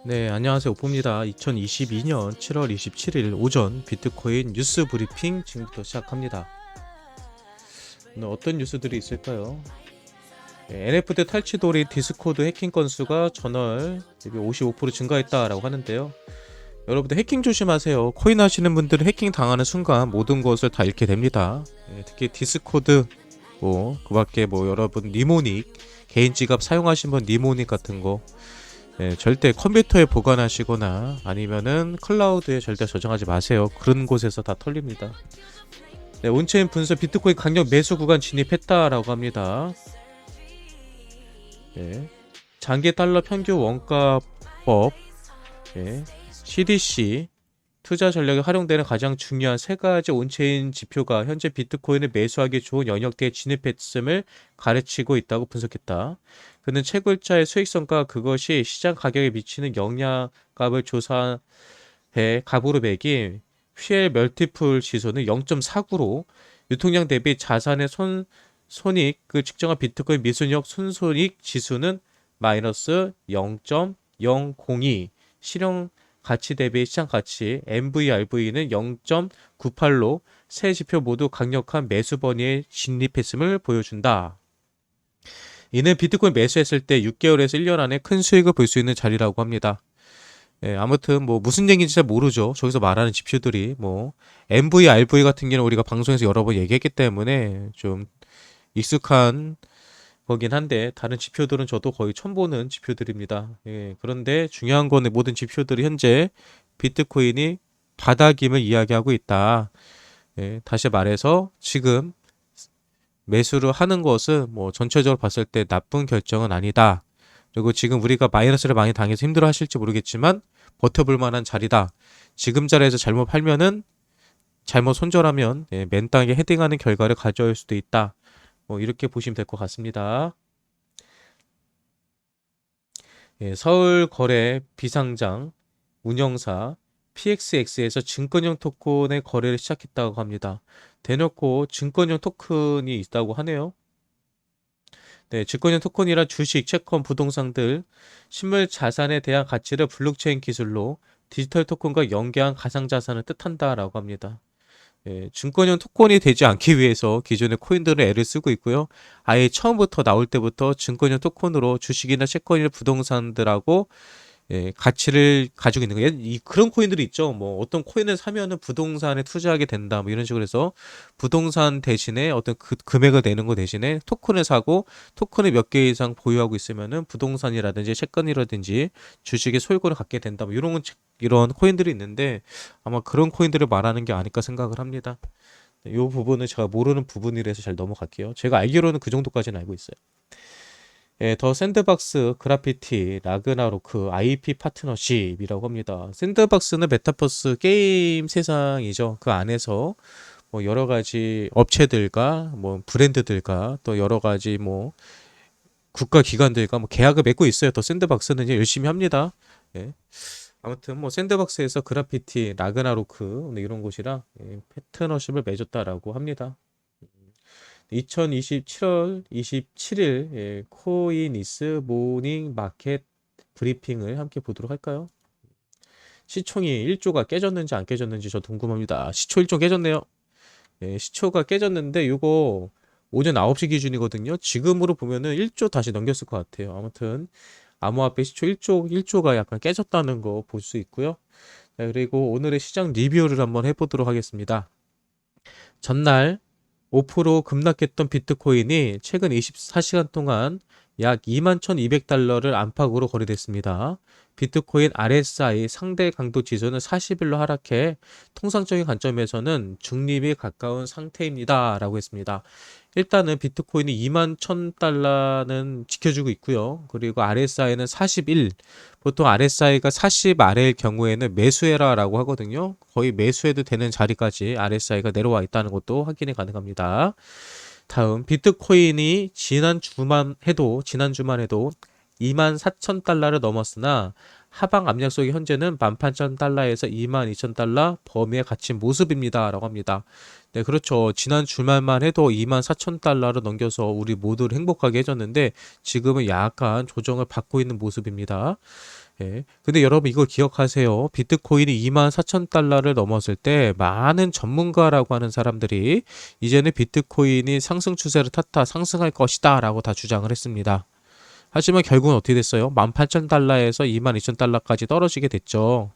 네, 안녕하세요. 오프입니다. 2022년 7월 27일 오전 비트코인 뉴스 브리핑 지금부터 시작합니다. 오늘 어떤 뉴스들이 있을까요? 네, NFT 탈취돌이 디스코드 해킹 건수가 전월 55% 증가했다라고 하는데요. 여러분들 해킹 조심하세요. 코인 하시는 분들은 해킹 당하는 순간 모든 것을 다 잃게 됩니다. 특히 디스코드 그 밖에 여러분 니모닉 개인 지갑 사용하신 분 니모닉 같은 거 절대 컴퓨터에 보관하시거나 아니면은 클라우드에 절대 저장하지 마세요. 그런 곳에서 다 털립니다. 온체인 분석 비트코인 강력 매수 구간 진입했다라고 합니다. 장기 달러 평균 원가법, CDC 투자 전략에 활용되는 가장 중요한 세 가지 온체인 지표가 현재 비트코인을 매수하기 좋은 영역대에 진입했음을 가르치고 있다고 분석했다. 그는 채굴자의 수익성과 그것이 시장 가격에 미치는 영향값을 조사해 값으로 매긴 휘엘 멀티플 지수는 0.49로 유통량 대비 자산의 손익 측정한 비트코인 미순역 순손익 지수는 마이너스 0.002 실용 가치 대비 시장 가치 MVRV는 0.98로 세 지표 모두 강력한 매수 번위에 진입했음을 보여준다. 이는 비트코인 매수했을 때 6개월에서 1년 안에 큰 수익을 볼 수 있는 자리라고 합니다. 아무튼 무슨 얘기인지 잘 모르죠. 저기서 말하는 지표들이 MV, RV 같은 경우는 우리가 방송에서 여러 번 얘기했기 때문에 좀 익숙한 거긴 한데 다른 지표들은 저도 거의 처음 보는 지표들입니다. 그런데 중요한 거는 모든 지표들이 현재 비트코인이 바닥임을 이야기하고 있다. 다시 말해서 지금 매수를 하는 것은 전체적으로 봤을 때 나쁜 결정은 아니다. 그리고 지금 우리가 마이너스를 많이 당해서 힘들어 하실지 모르겠지만 버텨볼 만한 자리다. 지금 자리에서 잘못 팔면은 잘못 손절하면 맨땅에 헤딩하는 결과를 가져올 수도 있다. 이렇게 보시면 될 것 같습니다. 서울거래 비상장 운영사 PXX에서 증권형 토큰의 거래를 시작했다고 합니다. 대놓고 증권형 토큰이 있다고 하네요. 증권형 토큰이란 주식, 채권, 부동산 등 실물 자산에 대한 가치를 블록체인 기술로 디지털 토큰과 연계한 가상자산을 뜻한다라고 합니다. 증권형 토큰이 되지 않기 위해서 기존의 코인들은 애를 쓰고 있고요. 아예 처음부터 나올 때부터 증권형 토큰으로 주식이나 채권이나 부동산들하고 가치를 가지고 있는 거예요. 그런 코인들이 있죠. 어떤 코인을 사면은 부동산에 투자하게 된다. 이런 식으로 해서 부동산 대신에 어떤 금액을 내는 거 대신에 토큰을 사고 토큰을 몇 개 이상 보유하고 있으면은 부동산이라든지 채권이라든지 주식의 소유권을 갖게 된다. 이런 코인들이 있는데 아마 그런 코인들을 말하는 게 아닐까 생각을 합니다. 이 부분은 제가 모르는 부분이라서 잘 넘어갈게요. 제가 알기로는 그 정도까지는 알고 있어요. 더 샌드박스, 그래피티, 라그나로크, IP 파트너십이라고 합니다. 샌드박스는 메타버스 게임 세상이죠. 그 안에서 여러 가지 업체들과 브랜드들과 또 여러 가지 국가 기관들과 계약을 맺고 있어요. 더 샌드박스는 열심히 합니다. 아무튼 샌드박스에서 그래피티, 라그나로크 이런 곳이랑 파트너십을 맺었다라고 합니다. 2027월 27일 코이니스 모닝 마켓 브리핑을 함께 보도록 할까요? 시총이 1조가 깨졌는지 안 깨졌는지 저 궁금합니다. 시초 1조 깨졌네요. 시초가 깨졌는데 이거 오전 9시 기준이거든요. 지금으로 보면은 1조 다시 넘겼을 것 같아요. 아무튼 암호화폐 시초 1조가 약간 깨졌다는 거 볼 수 있고요. 그리고 오늘의 시장 리뷰를 한번 해보도록 하겠습니다. 전날 5% 급락했던 비트코인이 최근 24시간 동안 약 21,200달러를 안팎으로 거래됐습니다. 비트코인 RSI 상대 강도 지수는 40일로 하락해 통상적인 관점에서는 중립에 가까운 상태입니다. 라고 했습니다. 일단은 비트코인이 21,000달러는 지켜주고 있고요. 그리고 RSI는 41. 보통 RSI가 40 아래일 경우에는 매수해라 라고 하거든요. 거의 매수해도 되는 자리까지 RSI가 내려와 있다는 것도 확인이 가능합니다. 다음 비트코인이 지난주만 해도 24,000달러를 넘었으나 하방 압력속이 현재는 18,000달러에서 22,000달러 범위에 갇힌 모습입니다. 라고 합니다. 네, 그렇죠. 지난 주말만 해도 24,000달러를 넘겨서 우리 모두를 행복하게 해줬는데 지금은 약간 조정을 받고 있는 모습입니다. 예. 근데 여러분 이걸 기억하세요. 비트코인이 24,000달러를 넘었을 때 많은 전문가라고 하는 사람들이 이제는 비트코인이 상승 추세를 탔다, 상승할 것이다 라고 다 주장을 했습니다. 하지만 결국은 어떻게 됐어요? 18,000달러에서 22,000달러까지 떨어지게 됐죠.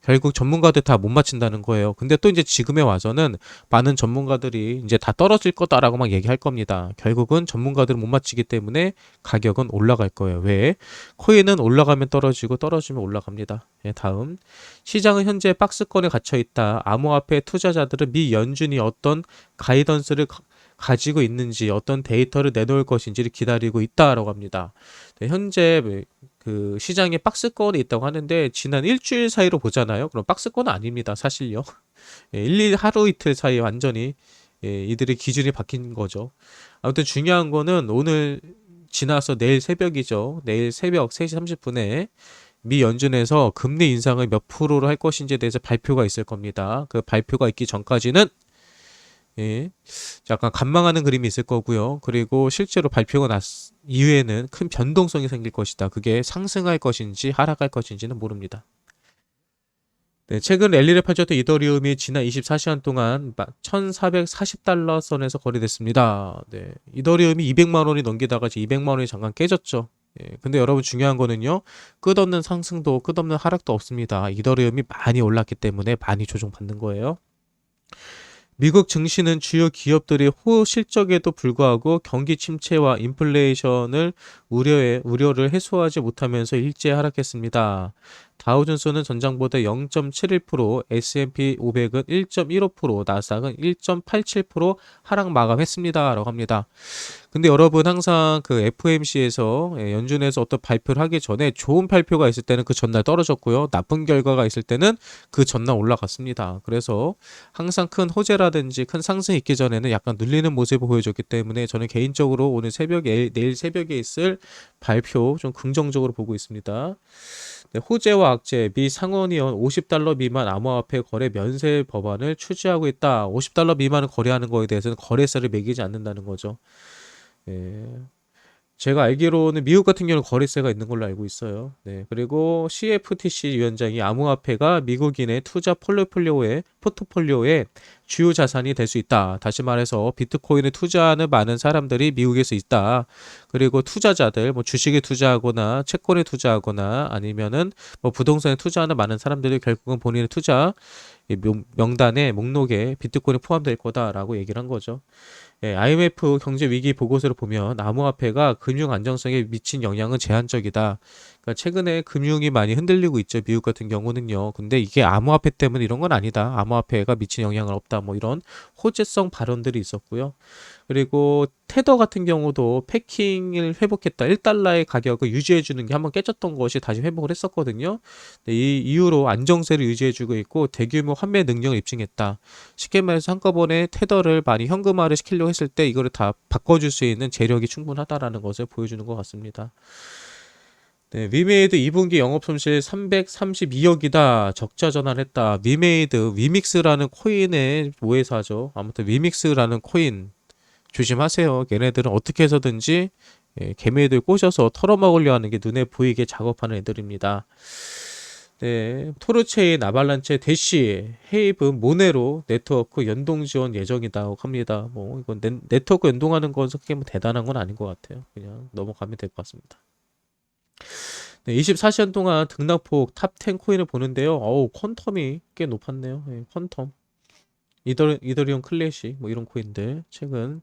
결국 전문가들 다 못 맞춘다는 거예요. 근데 또 이제 지금에 와서는 많은 전문가들이 이제 다 떨어질 거다라고 막 얘기할 겁니다. 결국은 전문가들은 못 맞추기 때문에 가격은 올라갈 거예요. 왜? 코인은 올라가면 떨어지고 떨어지면 올라갑니다. 예, 다음. 시장은 현재 박스권에 갇혀 있다. 암호화폐 투자자들은 미 연준이 어떤 가이던스를 가지고 있는지 어떤 데이터를 내놓을 것인지를 기다리고 있다라고 합니다. 네, 현재 그 시장에 박스권이 있다고 하는데 지난 일주일 사이로 보잖아요. 그럼 박스권은 아닙니다. 사실요. 예, 하루 이틀 사이에 완전히 이들의 기준이 바뀐 거죠. 아무튼 중요한 거는 오늘 지나서 내일 새벽이죠. 내일 새벽 3시 30분에 미 연준에서 금리 인상을 몇 프로로 할 것인지에 대해서 발표가 있을 겁니다. 그 발표가 있기 전까지는 예, 약간 관망하는 그림이 있을 거고요. 그리고 실제로 발표가 났 이후에는 큰 변동성이 생길 것이다. 그게 상승할 것인지 하락할 것인지는 모릅니다. 네, 최근 랠리를 펼쳤던 이더리움이 지난 24시간 동안 1,440달러 선에서 거래됐습니다. 네, 이더리움이 200만 원이 넘기다가 이제 200만 원이 잠깐 깨졌죠. 예, 근데 여러분 중요한 거는요. 끝없는 상승도 끝없는 하락도 없습니다. 이더리움이 많이 올랐기 때문에 많이 조정받는 거예요. 미국 증시는 주요 기업들이 호실적에도 불구하고 경기 침체와 인플레이션을 우려를 해소하지 못하면서 일제히 하락했습니다. 다우존스는 전장보다 0.71%, S&P 500은 1.15%, 나스닥은 1.87% 하락 마감했습니다. 라고 합니다. 근데 여러분 항상 그 FOMC에서 연준에서 어떤 발표를 하기 전에 좋은 발표가 있을 때는 그 전날 떨어졌고요. 나쁜 결과가 있을 때는 그 전날 올라갔습니다. 그래서 항상 큰 호재라든지 큰 상승이 있기 전에는 약간 눌리는 모습을 보여줬기 때문에 저는 개인적으로 오늘 새벽에 내일 새벽에 있을 발표 좀 긍정적으로 보고 있습니다. 네, 호재와 악재, 미 상원의원 50달러 미만 암호화폐 거래 면세 법안을 추진하고 있다. 50달러 미만을 거래하는 거에 대해서는 거래세를 매기지 않는다는 거죠. 예. 제가 알기로는 미국 같은 경우는 거래세가 있는 걸로 알고 있어요. 네. 그리고 CFTC 위원장이 암호화폐가 미국인의 투자 포트폴리오의 주요 자산이 될 수 있다. 다시 말해서 비트코인에 투자하는 많은 사람들이 미국에서 있다. 그리고 투자자들, 뭐 주식에 투자하거나 채권에 투자하거나 아니면은 뭐 부동산에 투자하는 많은 사람들이 결국은 본인의 투자 명단에 목록에 비트코인이 포함될 거다라고 얘기를 한 거죠. 예, IMF 경제 위기 보고서를 보면 암호화폐가 금융 안정성에 미친 영향은 제한적이다. 그러니까 최근에 금융이 많이 흔들리고 있죠. 미국 같은 경우는요. 근데 이게 암호화폐 때문에 이런 건 아니다. 암호화폐가 미친 영향은 없다. 뭐 이런 호재성 발언들이 있었고요. 그리고 테더 같은 경우도 패킹을 회복했다. 1달러의 가격을 유지해주는 게 한번 깨졌던 것이 다시 회복을 했었거든요. 이 이후로 안정세를 유지해주고 있고 대규모 환매 능력을 입증했다. 쉽게 말해서 한꺼번에 테더를 많이 현금화를 시키려고 했을 때 이거를 다 바꿔줄 수 있는 재력이 충분하다라는 것을 보여주는 것 같습니다. 네, 위메이드 2분기 영업 손실 332억이다. 적자 전환했다. 위메이드 위믹스라는 코인의 모회사죠. 아무튼 위믹스라는 코인 조심하세요. 걔네들은 어떻게 해서든지 개미들 꼬셔서 털어먹으려 하는 게 눈에 보이게 작업하는 애들입니다. 네, 토르체인, 아발란체, 대시, 헤이브, 모네로 네트워크 연동 지원 예정이라고 합니다. 뭐 이건 네트워크 연동하는 건 그렇게 뭐 대단한 건 아닌 것 같아요. 그냥 넘어가면 될 것 같습니다. 네, 24시간 동안 등락폭 탑10 코인을 보는데요. 어우, 퀀텀이 꽤 높았네요. 네, 퀀텀. 이더리움 클래식 뭐 이런 코인들 최근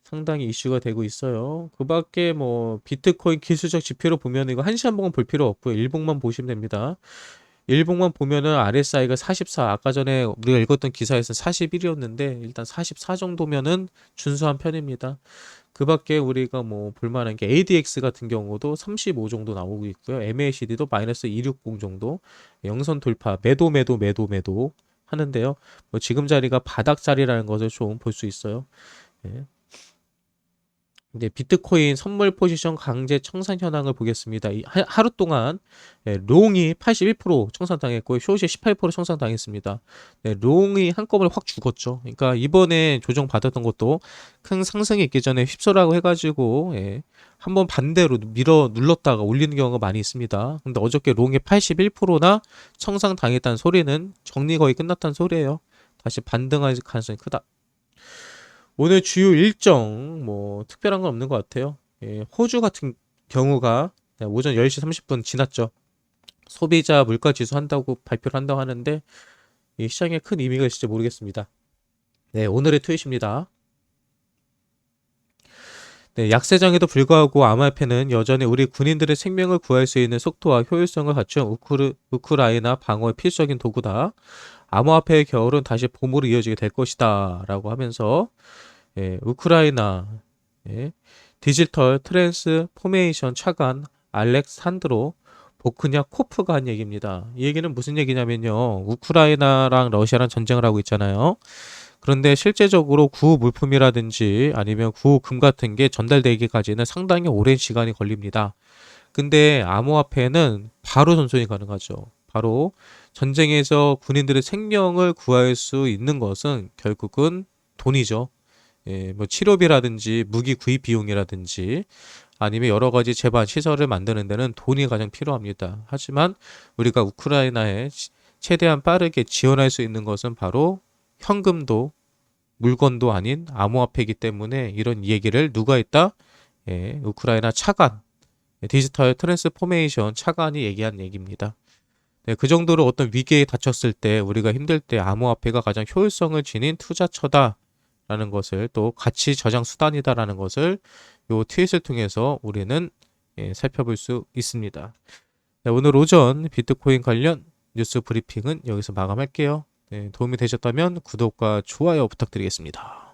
상당히 이슈가 되고 있어요. 그 밖에 뭐 비트코인 기술적 지표로 보면 이거 1시간 봉은 볼 필요 없고요. 일봉만 보시면 됩니다. 일봉만 보면은 RSI가 44, 아까 전에 우리가 읽었던 기사에서 41이었는데 일단 44 정도면은 준수한 편입니다. 그 밖에 우리가 뭐 볼만한 게 ADX 같은 경우도 35 정도 나오고 있고요. MACD도 마이너스 260 정도. 영선 돌파, 매도 하는데요. 뭐 지금 자리가 바닥 자리라는 것을 좀 볼 수 있어요. 예. 이제 비트코인 선물 포지션 강제 청산 현황을 보겠습니다. 하루 동안 롱이 81% 청산당했고 숏이 18% 청산당했습니다. 롱이 한꺼번에 확 죽었죠. 그러니까 이번에 조정 받았던 것도 큰 상승이 있기 전에 휩쓸라고 해가지고 한번 반대로 밀어 눌렀다가 올리는 경우가 많이 있습니다. 근데 어저께 롱이 81%나 청산당했다는 소리는 정리 거의 끝났다는 소리예요. 다시 반등할 가능성이 크다. 오늘 주요 일정 뭐 특별한 건 없는 것 같아요. 호주 같은 경우가 오전 10시 30분 지났죠. 소비자 물가 지수 한다고 발표를 한다고 하는데 이 시장에 큰 의미가 있을지 모르겠습니다. 네, 오늘의 트윗입니다. 네, 약세장에도 불구하고 암호화폐는 여전히 우리 군인들의 생명을 구할 수 있는 속도와 효율성을 갖춘 우크라이나 방어의 필수적인 도구다. 암호화폐의 겨울은 다시 봄으로 이어지게 될 것이다 라고 하면서 우크라이나 디지털 트랜스포메이션 차관 알렉산드로 보크냐코프가 한 얘기입니다. 이 얘기는 무슨 얘기냐면요. 우크라이나랑 러시아랑 전쟁을 하고 있잖아요. 그런데 실제적으로 구호 물품이라든지 아니면 구호 금 같은 게 전달되기까지는 상당히 오랜 시간이 걸립니다. 근데 암호화폐는 바로 전송이 가능하죠. 바로 전쟁에서 군인들의 생명을 구할 수 있는 것은 결국은 돈이죠. 뭐 치료비라든지 무기 구입 비용이라든지 아니면 여러 가지 재반 시설을 만드는 데는 돈이 가장 필요합니다. 하지만 우리가 우크라이나에 최대한 빠르게 지원할 수 있는 것은 바로 현금도 물건도 아닌 암호화폐이기 때문에 이런 얘기를 누가 했다? 우크라이나 차관, 디지털 트랜스포메이션 차관이 얘기한 얘기입니다. 네, 그 정도로 어떤 위기에 닥쳤을 때 우리가 힘들 때 암호화폐가 가장 효율성을 지닌 투자처다라는 것을 또 가치 저장 수단이다라는 것을 요 트윗을 통해서 우리는 살펴볼 수 있습니다. 네, 오늘 오전 비트코인 관련 뉴스 브리핑은 여기서 마감할게요. 네, 도움이 되셨다면 구독과 좋아요 부탁드리겠습니다.